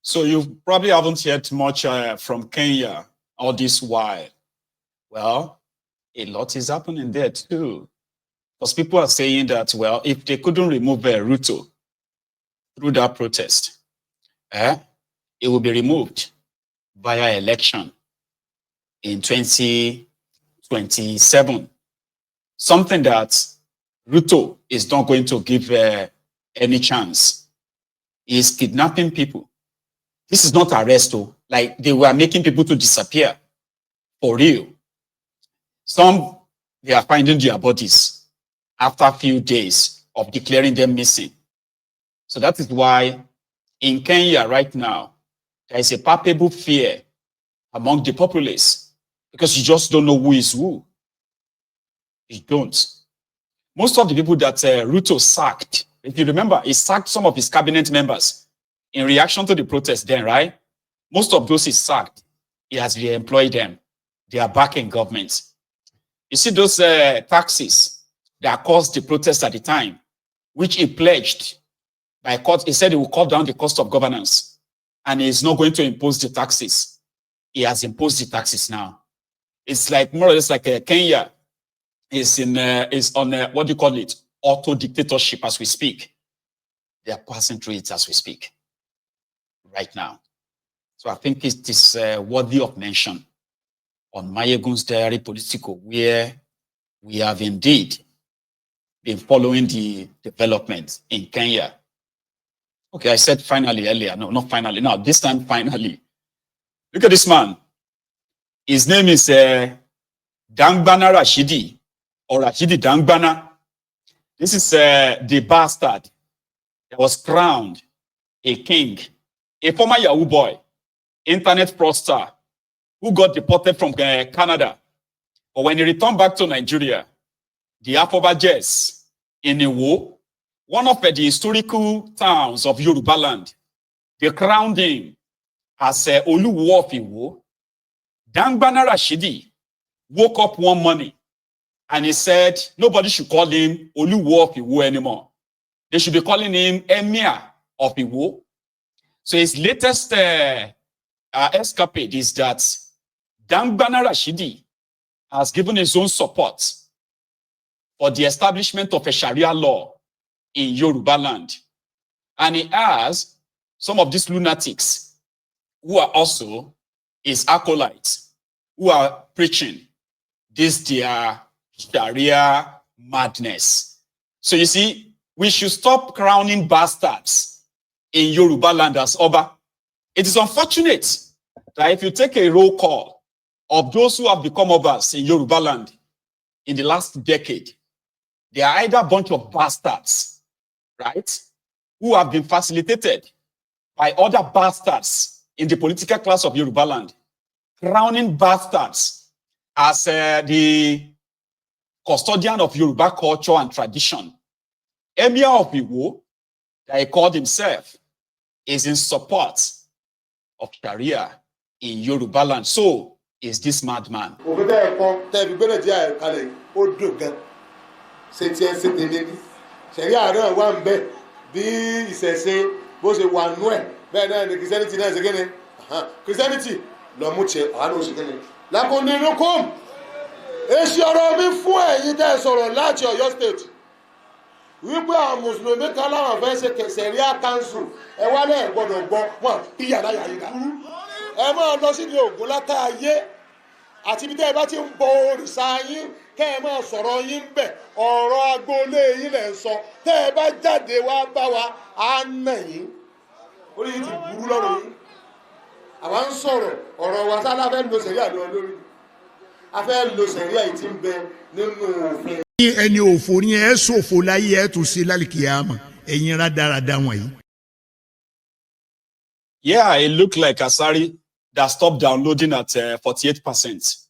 So you probably haven't heard much from Kenya all this while. Well, a lot is happening there too. Because people are saying that, well, if they couldn't remove Ruto through that protest, it will be removed via election in 2027. Something that Ruto is not going to give any chance. He is kidnapping people. This is not arrest, though. Like they were making people to disappear for real. Some, they are finding their bodies after a few days of declaring them missing. So that is why in Kenya right now, there is a palpable fear among the populace because you just don't know who is who. You don't. Most of the people that Ruto sacked, if you remember, he sacked some of his cabinet members in reaction to the protest then, right? Most of those he sacked, he has re-employed them. They are back in government. You see those taxes that caused the protest at the time, which he pledged by court. He said he will cut down the cost of governance and he's not going to impose the taxes. He has imposed the taxes now. It's like more or less like Kenya is on what do you call it? Auto dictatorship as we speak. They are passing through it as we speak right now. So I think it is worthy of mention on Mayegun's Diary Political, where we have indeed been following the development in Kenya. Okay, I said finally earlier. No, not finally. Now, this time, finally. Look at this man. His name is Dangbana Rashidi, or Rashidi Dangbana. This is the bastard that was crowned a king, a former Yahoo boy, internet fraudster, who got deported from Canada. But when he returned back to Nigeria, the Afobajes in Iwo, one of the historical towns of Yoruba land, they crowned him as Oluwo of Iwo. Dangbana Rashidi woke up one morning and he said nobody should call him Oluwo of Iwo anymore. They should be calling him Emir of Iwo. So his latest escapade is that Dangbana Rashidi has given his own support for the establishment of a Sharia law in Yoruba land. And he has some of these lunatics who are also his acolytes, who are preaching this their Sharia madness. So you see, we should stop crowning bastards in Yoruba land as Oba. It is unfortunate that if you take a roll call of those who have become Obas in Yoruba land in the last decade, they are either a bunch of bastards, right, who have been facilitated by other bastards in the political class of Yoruba land, crowning bastards as the custodian of Yoruba culture and tradition. Emir of Iwo, that he called himself, is in support of Sharia in Yoruba land. So is this madman. Christianity lo mu che anu se kini la ko ninu kom esi ọ̀rọ̀ mi fún ẹ̀yin tẹ́ sọ̀rọ̀ láti Ọ̀yọ́ state wípé àwọn Mùsùlùmí kan láwọn fẹ́ ṣe Sharia council ẹ wá lẹ gbọ́dọ̀ gbọ́ wọn ìyá láyà yìí dá ẹ máa lọ sí ní Ògùn láká ayé àti bí tẹ́ bá ti ń bọ òrìṣà yín kẹ́ ẹ máa sọ̀rọ̀ yín bẹ̀ ọ̀rọ̀ agboolé yín lẹ ń sọ tẹ́ bá jáde wá bá wa á nà yín orí yín ti burú lọ́rọ̀ yín àwa ń sọ̀rọ̀ ọ̀rọ̀ wa sálá fẹ́ lo Sharia lọ lórí a fẹ́ lo Sharia yìí tí ń bẹ nínú òfin. ẹni òfò ni ẹ ṣòfò láyé ẹ tún ṣe lálìkìyàmà ẹ̀yin rádaràda wọ̀nyí. Yeah, it looked like Asari that stopped downloading at 48%.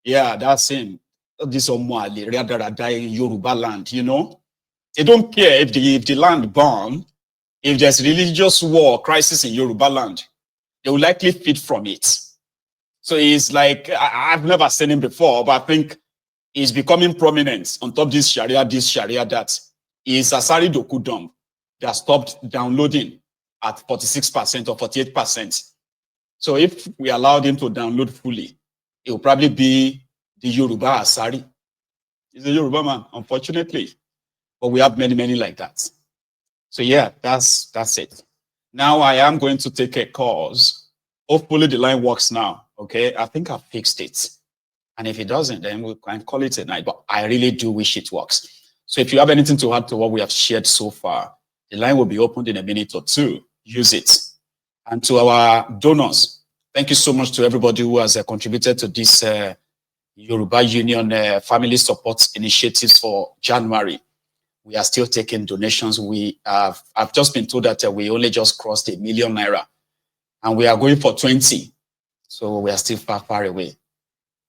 Yeah, that's him. This Omuali, Radarada in Yoruba land, you know. They don't care if the land burn, if there's religious war, crisis in Yoruba land, they will likely feed from it. So he's like, I've never seen him before, but I think he's becoming prominent on top this Sharia, that. Is Asari Dokudom that stopped downloading at 46% or 48%. So if we allowed him to download fully, it will probably be the Yoruba Asari. He's a Yoruba man, unfortunately. But we have many, many like that. So yeah, that's it. Now I am going to take a course. Hopefully the line works now. Okay, I think I fixed it. And if it doesn't, then we can call it a night. But I really do wish it works. So if you have anything to add to what we have shared so far, the line will be opened in a minute or two. Use it. And to our donors, thank you so much to everybody who has contributed to this Yoruba Union Family Support Initiatives for January. We are still taking donations. I've just been told that we only just crossed ₦1 million, and we are going for 20. So we are still far away.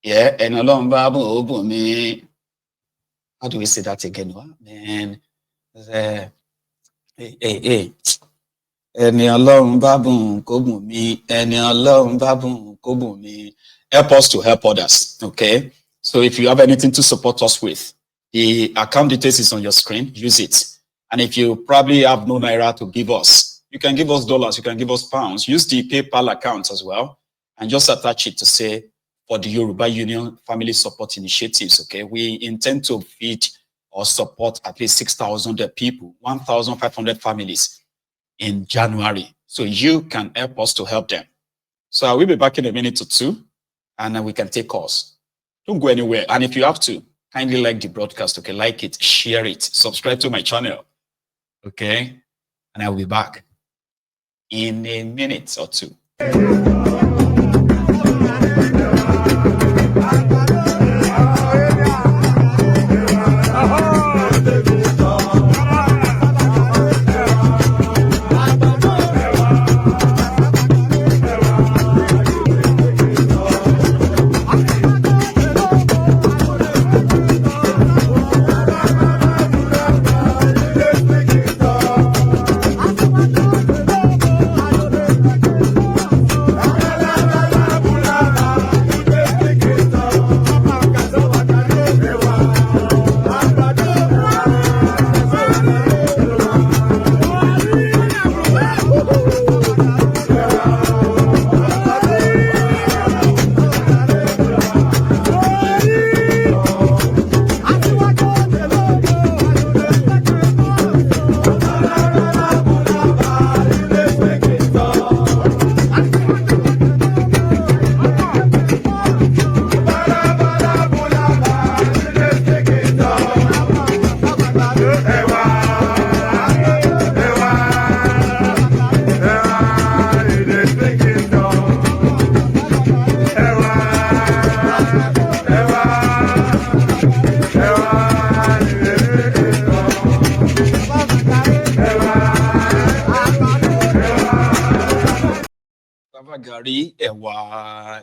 Yeah, and along Babu me. How do we say that again? Man, hey. Ẹni Ọlọ́run bá bùn kó bùn mí, ẹni Ọlọ́run bá bùn kó bùn mí. Help us to help others, okay? So if you have anything to support us with, the account details is on your screen, use it. And if you probably have no Naira to give us, you can give us dollars, you can give us pounds, use the PayPal account as well, and just attach it to say, for the Yoruba Union Family Support Initiatives, okay? We intend to feed or support at least 6,000 people, 1,500 families in January. So you can help us to help them. So I will be back in a minute or two, and then we can take calls. Don't go anywhere. And if you have to, kindly like the broadcast, okay? Like it, share it, subscribe to my channel, okay? And I will be back in a minute or two.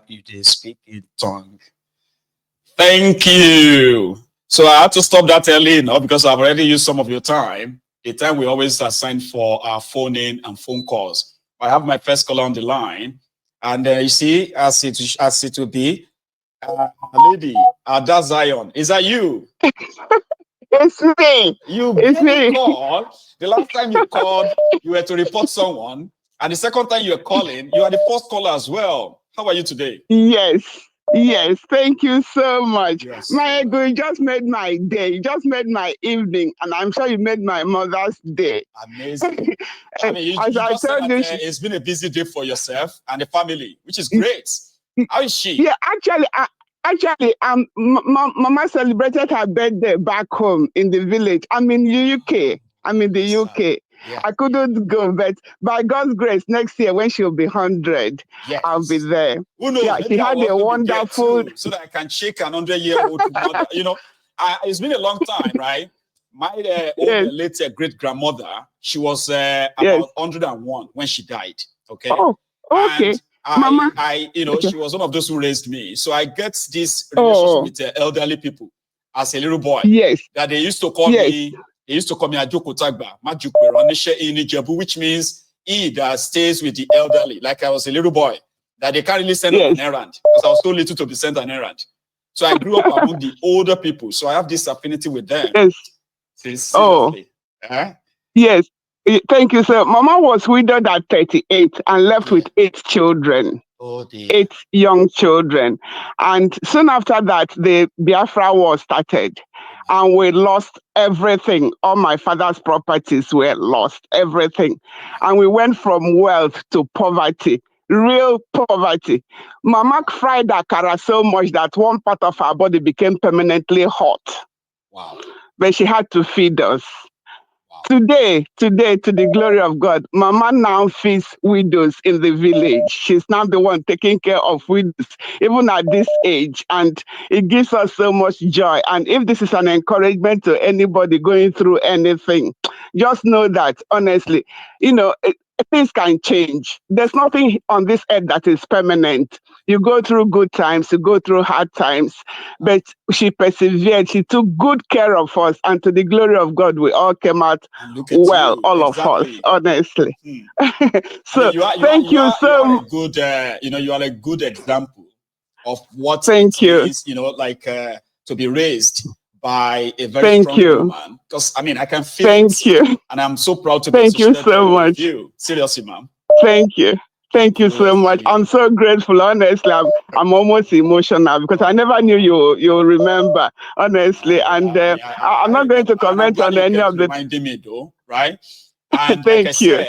You dey speak in tongue. Thank you. So I had to stop that early now because I've already used some of your time. The time we always assign for our phone in and phone calls. I have my first caller on the line, and you see, as it will be, lady, Ada Zion. Is that you? It's me. You barely called. The last time you called, you were to report someone. And the second time you're calling, you are the first caller as well. How are you today? Yes, thank you so much. Yes. My ego, you just made my day. You just made my evening, and I'm sure you made my mother's day. Amazing. I mean, you just said that it's been a busy day for yourself and the family, which is great. How is she? Yeah, actually, Mama celebrated her birthday back home in the village. I'm in the UK. Yeah. I couldn't go, but by God's grace, next year when she'll be 100, yes. I'll be there. Who knows? Yeah, she had a wonderful. So that I can shake an 100-year-old mother. You know, it's been a long time, right? My late great grandmother, she was about 101 when she died. Okay. Oh, okay. And Mama, she was one of those who raised me. So I get this relationship with elderly people as a little boy. Yes. That they used to call me. They used to call me Ajoko Tagba, Majukwe Ranishe Inijebu, which means he that stays with the elderly. Like I was a little boy, that they can't really send on an errand because I was too little to be sent on an errand. So I grew up among the older people. So I have this affinity with them. Yes. Seriously. Yes. Thank you, sir. Mama was widowed at 38 and left with 8 children. Oh dear. 8 young children. And soon after that, the Biafra war started. And we lost everything. All my father's properties were lost, everything. And we went from wealth to poverty, real poverty. Mama fried akara so much that one part of her body became permanently hot. Wow. But she had to feed us. Today, to the glory of God, Mama now feeds widows in the village. She's now the one taking care of widows, even at this age. And it gives us so much joy. And if this is an encouragement to anybody going through anything, just know that, honestly, things can change. There's nothing on this earth that is permanent. You go through good times, you go through hard times, but she persevered. She took good care of us, and to the glory of God, we all came out well, you. all Exactly. of us, honestly. So, you are thank you so much. a good, you are a good example of what Thank you. is, like to be raised by a very strong woman. Because I mean, I can feel it. Thank you. And I'm so proud to be Thank you associated so much. with you. Seriously, ma'am. Thank you. Thank you so much. I'm so grateful. Honestly, I'm almost emotional because I never knew you remember. Honestly, I'm not going to comment on any of the. Reminding me though, right? And Thank like I you.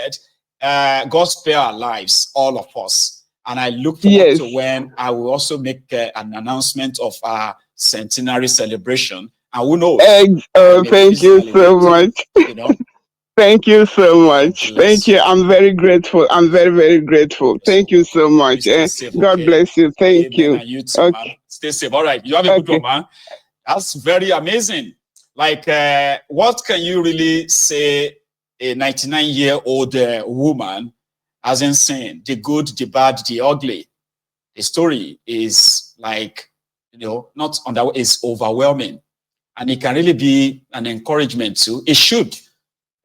said, God spare our lives, all of us. And I look forward to when I will also make an announcement of our centenary celebration. And who knows? Thank you so much. Thank you so much. Thank you. I'm very grateful. I'm very, very grateful. Thank you so much. God bless you. Thank you. And you too, man. Stay safe. All right. You have a good one, man. That's very amazing. Like, what can you really say a 99-year-old woman hasn't seen? The good, the bad, the ugly. The story is like, not on that, it's overwhelming. And it can really be an encouragement too. It should.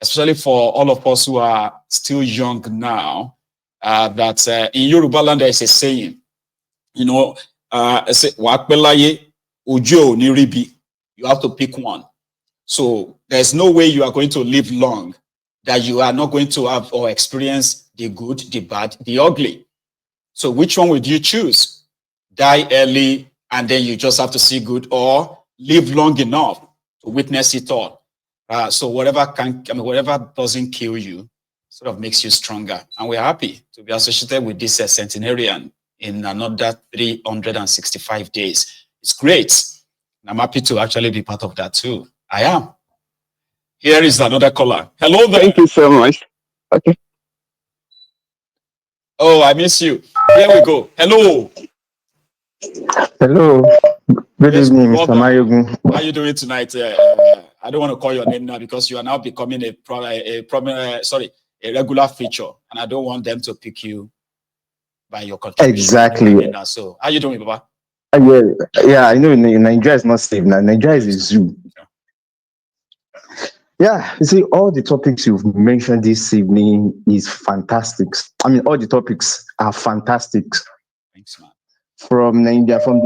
Especially for all of us who are still young now, that in Yoruba land there is a saying, you have to pick one. So there's no way you are going to live long that you are not going to have or experience the good, the bad, the ugly. So which one would you choose? Die early and then you just have to see good, or live long enough to witness it all? So whatever doesn't kill you sort of makes you stronger. And we're happy to be associated with this centenarian in another 365 days. It's great. And I'm happy to actually be part of that too. I am. Here is another caller. Hello there. Thank you so much. Okay. Oh, I miss you. Here we go. Hello. Hello. Good evening, Mr. Mayogun. How are you doing tonight? I don't want to call your name now because you are now becoming a regular feature, and I don't want them to pick you by your contribution. Exactly. So, how are you doing, Baba? Yeah, I know Nigeria is not safe now. Nigeria is a zoo. Yeah, you see, all the topics you've mentioned this evening is fantastic. I mean, all the topics are fantastic. Thanks, man. From Nigeria, from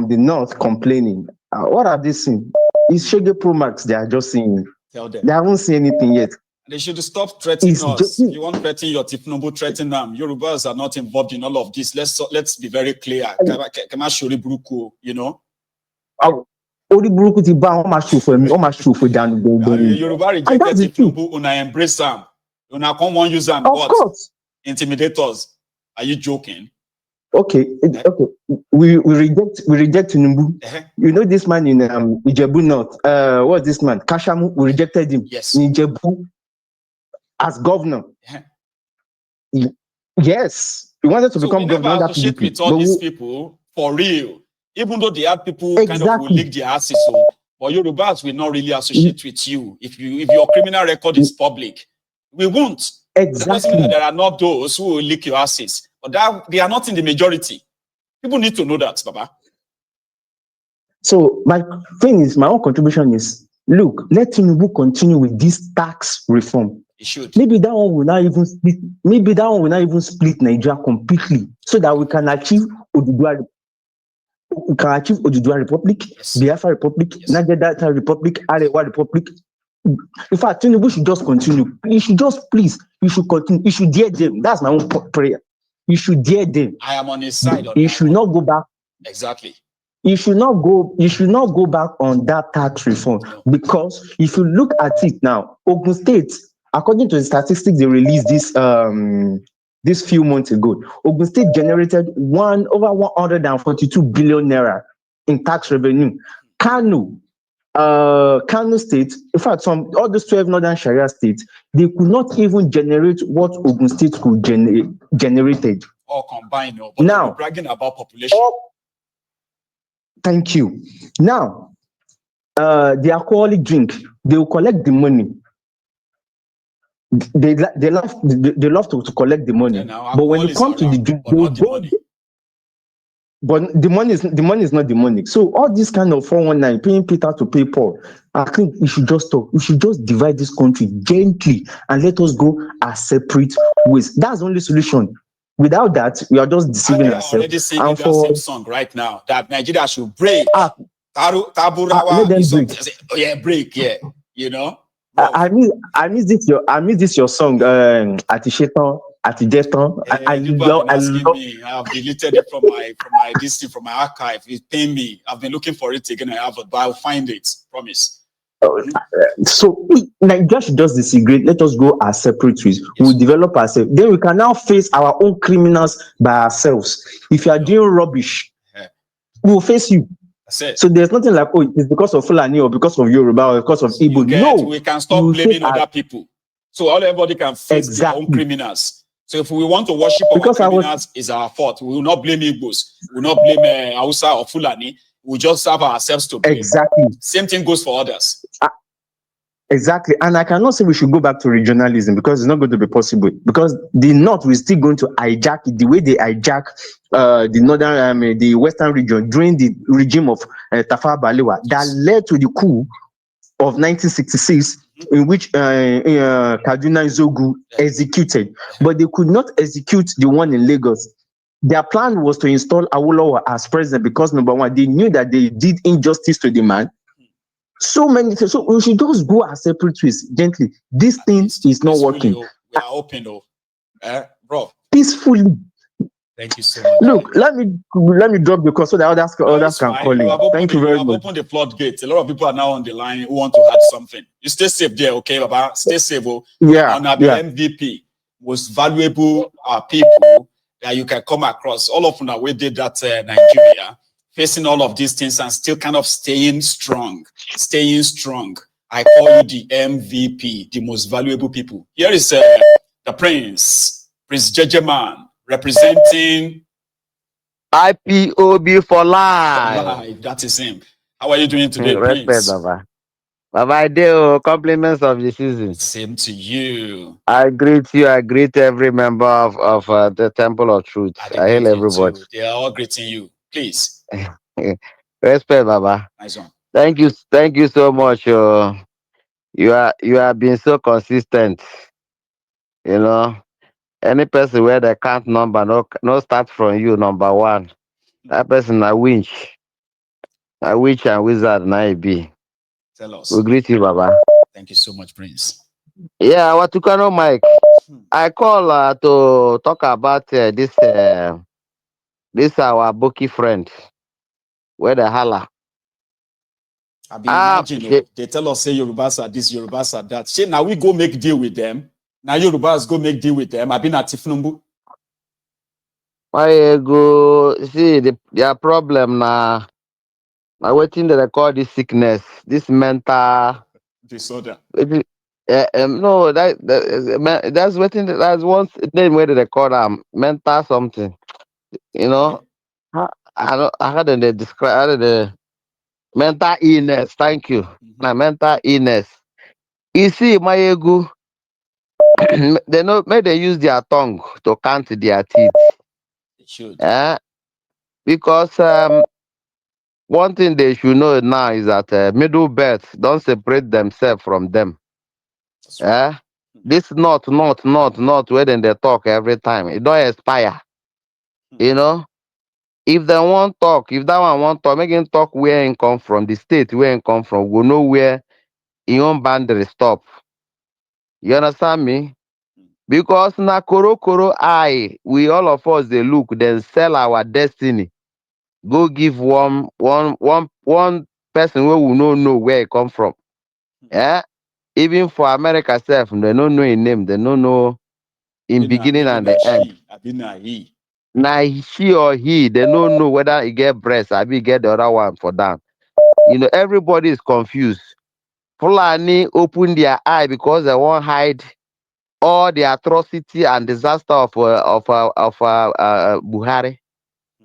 the north, complaining. What are they seeing? It's Shege Pro Max they are just seeing. Tell them. They haven't seen anything yet. They should stop threatening us. You want to threaten your Tinubu, threaten them. Yorubas are not involved in all of this. Let's be very clear. You know. Yoruba rejected Tinubu, una embrace them. Una come one use them. Of course. Intimidators. Are you joking? Okay. We reject Tinubu. You know this man in Ijebu North. What's this man? Kashamu. We rejected him. Yes. In Ijebu as governor. Yes. He wanted to become governor. We associate with all these people for real. Even though they have people kind of will lick their asses. So, but Yorubas will not really associate with you. If your criminal record is public, we won't. Exactly. That there are not those who will lick your asses. But that they are not in the majority. People need to know that, Baba. So my own contribution is, look, let Tinubu continue with this tax reform. It should. Maybe that one will not even split. Maybe that one will not even split Nigeria completely, so that we can achieve Oduduwa Republic, yes. Biafra Republic, yes. Nigeria Delta Republic, Arewa Republic, In fact, Tinubu should just continue. You should just please, you should continue. You should dare them. That's my own prayer. You should dare them. I am on his side on You that should one. not go back. Exactly. You should not go. You should not go back on that tax reform No. because if you look at it now, Ogun State, according to the statistics they released this few months ago, Ogun State generated over 142 billion naira in tax revenue. Kano, Kano State, in fact, all those 12 northern Sharia states, they could not even generate what Ogun State could generated. All combined, no. But now, bragging about population. Thank you. Now, the alcoholic drink, they will collect the money. They love to collect the money. Now, but when it comes to the drink, they will go. But the money is not the money. So all this kind of 419, paying Peter to pay Paul, I think we should just stop. We should just divide this country gently and let us go our separate ways. That's the only solution. Without that, we are just deceiving ourselves. Already singing that same song right now that Nigeria should break. Let them break. Oh yeah, break. Yeah, you know. I miss this your song. Atishetan. I love. Me. I've deleted it from my archive. It's paying me. I've been looking for it again. I haven't, but I'll find it. Promise. So Nigeria should just disintegrate. Let us go our separate ways. Yes. We'll develop ourselves. Then we can now face our own criminals by ourselves. If you are doing rubbish, we'll face you. So there's nothing like, oh, it's because of Fulani or because of Yoruba or because of Igbo. No, we can stop blaming other people. So everybody can face their own criminals. So if we want to worship our criminals, is our fault. We will not blame Igbos. We will not blame Hausa or Fulani. We just have ourselves to blame. Exactly. Same thing goes for others. Exactly. And I cannot say we should go back to regionalism because it's not going to be possible. Because the North is still going to hijack it the way they hijack the northern, the western region during the regime of Tafawa Balewa that led to the coup of 1966 in which Kaduna Zogu executed. But they could not execute the one in Lagos. Their plan was to install Awolowo as president because, number one, they knew that they did injustice to the man. So many things. So we should just go our separate ways gently. This thing is not working. We are open though. Bro. Peacefully. Thank you so much. Look, let me drop the call so that others can call in. Thank you very much. Open the floodgates. A lot of people are now on the line who want to add something. You stay safe there, okay, Baba? Stay safe. Yeah. On our MVP, most valuable people that you can come across. All of them that we did that Nigeria, facing all of these things and still kind of staying strong. I call you the MVP, the most valuable people. Here is the Prince Jejeman, representing IPOB for life. That is him. How are you doing today, Respect, Prince? Baba. Baba, I do compliments of the season. Same to you. I greet you. I greet every member of the Temple of Truth. I hail everybody. They are all greeting you. Please. Respect, Baba. Nice one. Thank you so much. You have been so consistent. You know, any person where the count number no start from you, number one. That person a witch and wizard na be. Tell us. We greet you, Baba. Thank you so much, Prince. Yeah, what to call Mike? I call to talk about this our bookie friend. Where the holla? I be imagine they tell us say Yorubas are this, Yorubas are that. Say now we go make deal with them. Now Yorubas go make deal with them. I been at Tinubu. I go see their problem now. I waiting to record this sickness, this mental disorder. No, that's waiting. That's one name where they record mental something. You know, I had the describe the mental illness. Thank you. Now mental illness. You see, my ego. They know. May they use their tongue to count their teeth. They should. Because one thing they should know now is that middle birth don't separate themselves from them. Right. This not where then they talk every time. It don't expire. You know, if they want talk, if that one want talk, make him talk where he come from, the state where he come from. We know where your own boundary stop. You understand me? Because na koro eye, we all of us they look, then sell our destiny. Go give one person where we no know where he come from. Yeah. Even for America self, they don't know his name, they don't know in beginning Maybe and na the end. she, I be na he. Now she or he, they don't know whether he get breast, I be get the other one for them. Everybody is confused. Fulani open their eye because they won't hide all the atrocity and disaster of Buhari,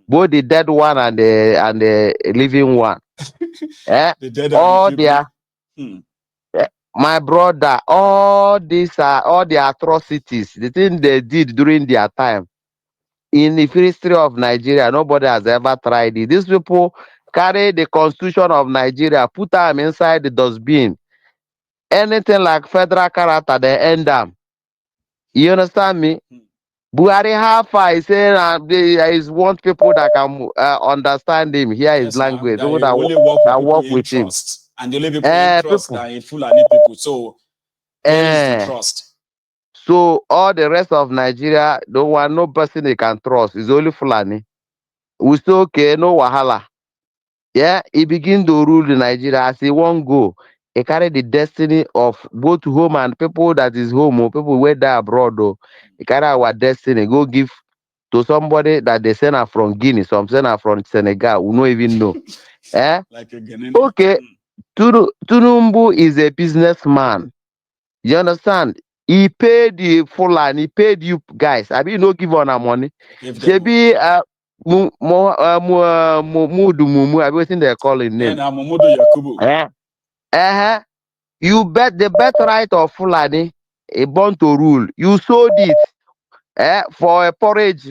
both the dead one and the living one. Eh? The dead and All living. their my brother, all the atrocities, the thing they did during their time in the history of Nigeria, nobody has ever tried it. These people carry the constitution of Nigeria, put them inside the dustbin. Anything like federal character, they end them. You understand me? Buhari how far is saying is want people that can understand him, hear his Yes, now language, that people you only work with that people work in with him. trust, and the only people in trust People. are in Fulani people. So where is the Eh. trust? So all the rest of Nigeria don't want no person they can trust. It's only Fulani. We say okay, no wahala. Yeah, he begin to rule the Nigeria as he won't go. He carry the destiny of both home and people that is home or people where they abroad. Though. He carry our destiny, go give to somebody that they send her from Guinea, some send her from Senegal, we don't even know. Eh? Like a Ghanaian. Okay, Tinubu is a businessman. You understand? He paid the Fulani, he paid you guys. I mean, no give on our money. Give them money. Shebi Mudu Mumu, I waiting they call his Then name. Amomodo Yakubu. Eh? Uh-huh. You bet the birthright of Fulani, a born to rule. You sold it for a porridge.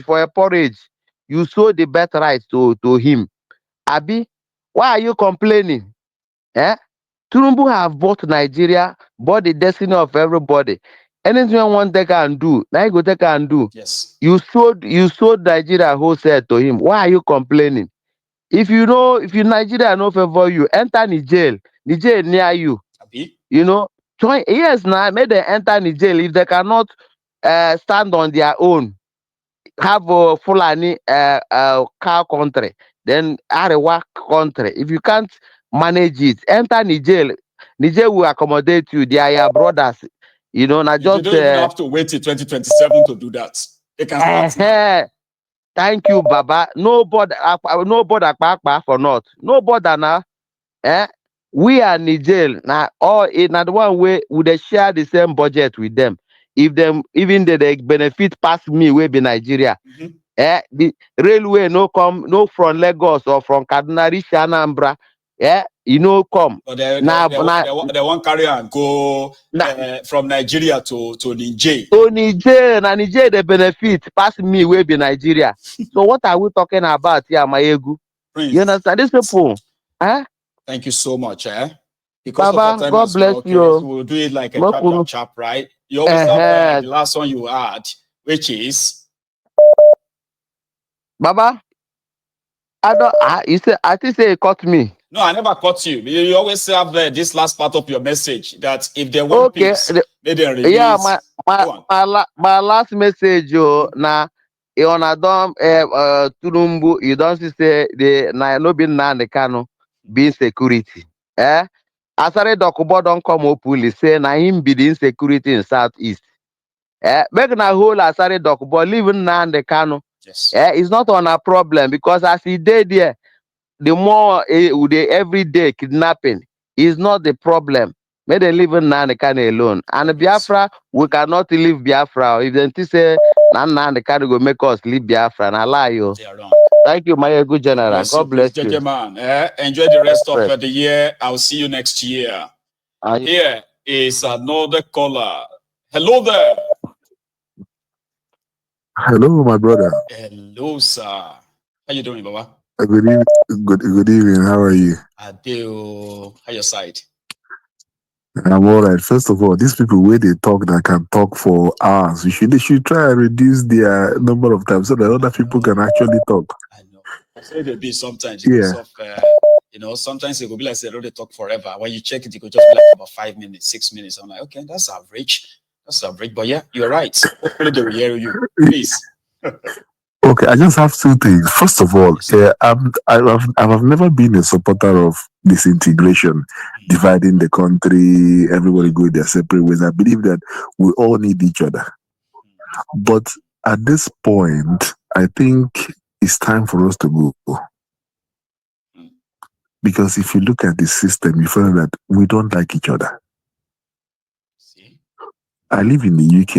You sold the birthright to him. Abi, why are you complaining? Eh? Tinubu have bought Nigeria, bought the destiny of everybody. Anything you want they can do, now you go take and do. Yes. You sold Nigeria wholesale to him. Why are you complaining? If you Nigeria no favor you, enter Niger. Niger near you. Abi? Join yes now, make them enter Niger if they cannot stand on their own. Have a Fulani cow country, then Arewa country. If you can't manage it, enter Niger. Niger will accommodate you. They are your brothers. Not They just don't even have to wait till 2027 to do that. They can start now. thank you, Baba. Nobody, nobody for not. Nobody now. Eh? We are Niger now. All now the one way would they share the same budget with them. If them even they benefit pass me, we be Nigeria. The railway no come no from Lagos or from Kaduna reach Anambra. Come. But Now, they won't carry and go now, from Nigeria to Niger. to Niger they benefit pass me way be Nigeria. So what are we talking about here, Mayegu? You Prince, understand these people? thank you so much. Because of our Baba, time God as well, bless okay, so you. we'll do it like a Makuru. chap, right? You always have Uh-huh. the last one you add, which is Baba, I think say he caught me. no, I never caught you. You always have this last part of your message that if they want Okay. peace, they Yeah, release. Go on. my last message, na on Adam Tulumbu, you don't see say the na no be na the Kano be insecurity. Asare Dokubo don't come openly say na him be the insecurity in Southeast. Make na whole Asare Dokubo living na the Kano. Yes. It's not on a problem because as he did there, the more the everyday kidnapping is not the problem. May they live in Nanikane alone. And Biafra, we cannot leave Biafra. If they say Nanikane will make us leave Biafra, and I lie you. They are wrong. Thank you, my good general. God bless you. Gentleman. Enjoy the rest of the year. I'll see you next year. Here is another caller. Hello there. Hello, my brother. Hello, sir. How you doing, Baba? Good evening. How are you? Adeo. How your side? I'm all right. First of all, these people where they talk that can talk for hours, they should try and reduce their number of times so that other people can actually talk. I know. I say they be sometimes Yeah. because of You know, sometimes it could be like they don't talk forever. When you check it, it could just be like about 5 minutes, 6 minutes. I'm like, okay, that's average. That's average. But yeah, you're right. Hopefully they will hear you. Please. Okay, I just have two things. First of all, I've never been a supporter of disintegration, dividing the country, everybody going their separate ways. I believe that we all need each other. But at this point, I think it's time for us to go. Because if you look at the system, you find that we don't like each other. See? I live in the UK.